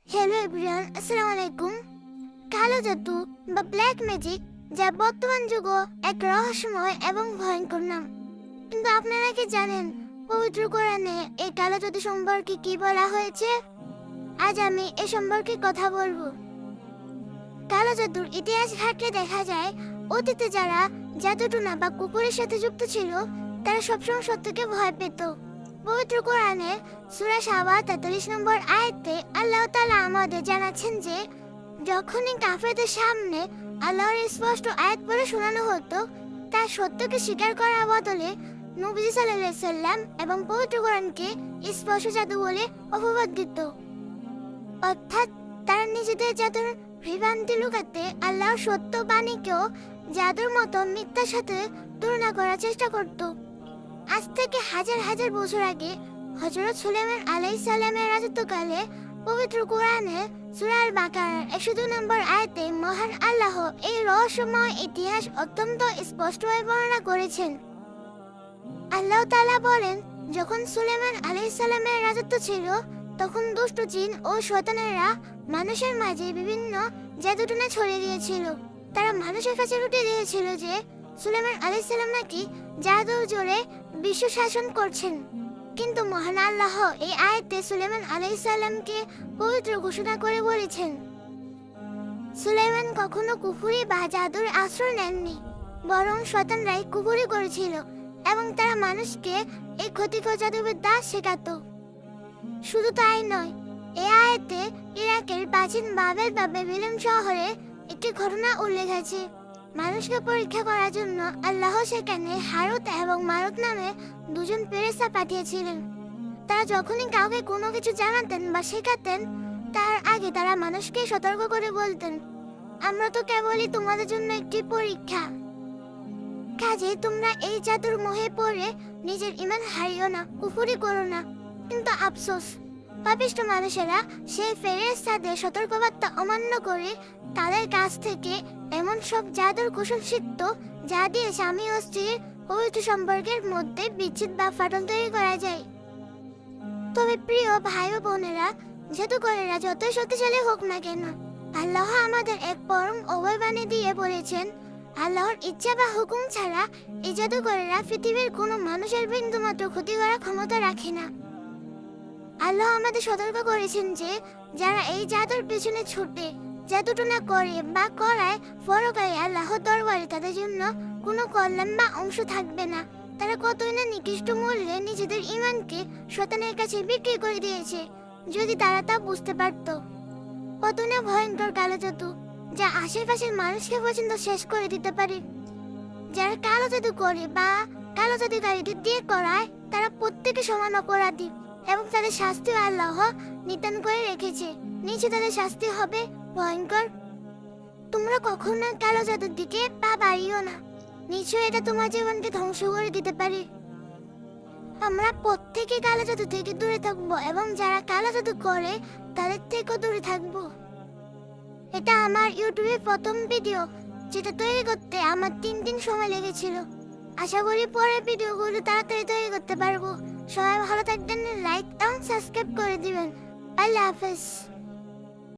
Hello everyone, আসসালামু আলাইকুম। কালো জাদু বা ব্ল্যাক ম্যাজিক, যা বর্তমান যুগে এক রহস্যময় এবং ভয়ঙ্কর নাম। কিন্তু আপনারা কি জানেন পবিত্র কোরআনে এই কালো জাদু সম্পর্কে কি বলা হয়েছে? আজ আমি এ সম্পর্কে কথা বলবো। কালো জাদুর ইতিহাস ঘাটলে দেখা যায় অতীতে যারা জাদুটুনা বা কুকুরের সাথে যুক্ত ছিল তারা সবসময় সত্যকে ভয় পেত। পবিত্র কোরআনে সূরা সাবা 43 নম্বর আয়াতে আল্লাহ তাআলা আমাদের জানাচ্ছেন যে যখনই কাফেরদের সামনে আল্লাহর স্পষ্ট আয়াত পড়ে শোনানো হতো, তার সত্যকে স্বীকার করার বদলে নবী সাল্লাল্লাহু আলাইহি সাল্লাম এবং পবিত্র কোরআনকে স্পষ্ট জাদু বলে অপবাদ দিত। অর্থাৎ তারা নিজেদের জাদুর বিভ্রান্তি লুকাতে আল্লাহর সত্য বাণীকেও জাদুর মতো মিথ্যার সাথে তুলনা করার চেষ্টা করত। আজ থেকে হাজার হাজার বছর আগে হযরত সুলাইমান আলাইহিস সালামের রাজত্বকালে পবিত্র কোরআনে সূরা আল বাকারার 102 নম্বর আয়াতে মহান আল্লাহ এই রহস্যময় ইতিহাস অত্যন্ত স্পষ্টভাবে বর্ণনা করেছেন। আল্লাহ তাআলা বলেন, যখন সুলাইমান আলাইহিস সালামের রাজত্ব ছিল তখন দুষ্ট জিন ও শয়তানেরা মানুষের মাঝে বিভিন্ন জাদুটনা ছড়িয়ে দিয়েছিল। তারা মানুষের কাছে রুটে দিয়েছিল যে সুলাইমান আলাইহিস সালাম নাকি জাদুর জোরে বিশ্ব শাসন করছেন। কিন্তু মহান আল্লাহ এই আয়াতে সুলাইমান আলাইহিস সালামকে পবিত্র ঘোষণা করে বলেছেন, সুলাইমান কখনো কুফরি বা জাদুর আশ্রয় নেননি, বরং শয়তানরাই কুফরি করেছিল এবং তারা মানুষকে এই ক্ষতিকর জাদুবিদ্যা শেখাতো। শুধু তাই নয়, এই আয়াতে ইরাকের প্রাচীন বাবেল বা বেবিলন শহরে একটি ঘটনা উল্লেখ আছে। মানুষকে পরীক্ষা করার জন্য আল্লাহ সেখানে হারুত এবং মারুত নামে দুজন ফেরেশতা পাঠিয়েছিলেন। তারা যখনই কাউকে কোনো কিছু জানাতেন বা শেখাতেন, তার আগে তারা মানুষকে সতর্ক করে বলতেন, আমরা তো কেবলই তোমাদের জন্য একটি পরীক্ষা, কাজে তোমরা এই জাদুর মোহে পড়ে নিজের ঈমান হারিও না, কুফরি করো না। কিন্তু আফসোস, পাপিষ্ঠ মানুষেরা সেই ফেরেশতাদের সতর্কবার্তা অমান্য করে তাদের কাছ থেকে এমন সব জাদুর কৌশল শিখত যা দিয়ে স্বামী ও স্ত্রীর পবিত্র সম্পর্কের মধ্যে বিচ্ছেদ বা ফাটল তৈরি করা যায়। তবে প্রিয় ভাই ও বোনেরা, জাদুকরেরা যতই শক্তিশালী হোক না কেন, আল্লাহ আমাদের এক পরম অভয়বাণী দিয়ে বলেছেন, আল্লাহর ইচ্ছা বা হুকুম ছাড়া এই জাদুকরেরা পৃথিবীর কোনো মানুষের বিন্দুমাত্র ক্ষতি করার ক্ষমতা রাখে না। আল্লাহ আমাদের সতর্ক করেছেন যে যারা এই জাদুর পেছনে ছুটে জাদুটনা করে বা করায়, পরকালে আল্লাহর দরবারে তাদের জন্য কোনো কল্যাণ বা অংশ থাকবে না। তারা কতই না নিকৃষ্ট মূল্যে নিজেদের ঈমানকে শয়তানের কাছে বিক্রি করে দিয়েছে। যদি তারা তা বুঝতে পারত। কত না ভয়ঙ্কর কালো জাদু, যা আশেপাশের মানুষকে পর্যন্ত শেষ করে দিতে পারে। যারা কালো জাদু করে বা কালো জাদুকারীদের দিয়ে করায়, তারা প্রত্যেকে সমান অপরাধী এবং তাদের শাস্তি আল্লাহ নির্ধারণ করে রেখেছে। নিচে তাদের শাস্তি হবে ভয়ঙ্কর। তোমরা কখনো কালো জাদুর দিকে পা বাড়িও না, নিশ্চয় এটা তোমার জীবনকে ধ্বংস করে দিতে পারে। আমরা প্রত্যেকে কালো জাদু থেকে দূরে থাকবো এবং যারা কালো জাদু করে তাদের থেকেও দূরে থাকবো। এটা আমার ইউটিউবের প্রথম ভিডিও, যেটা তৈরি করতে আমার 3 দিন সময় লেগেছিল। আশা করি পরের ভিডিওগুলো তাড়াতাড়ি তৈরি করতে পারবো। সবাই ভালো থাকবেন, লাইক এবং সাবস্ক্রাইব করে দিবেন। আল্লাহ হাফেজ।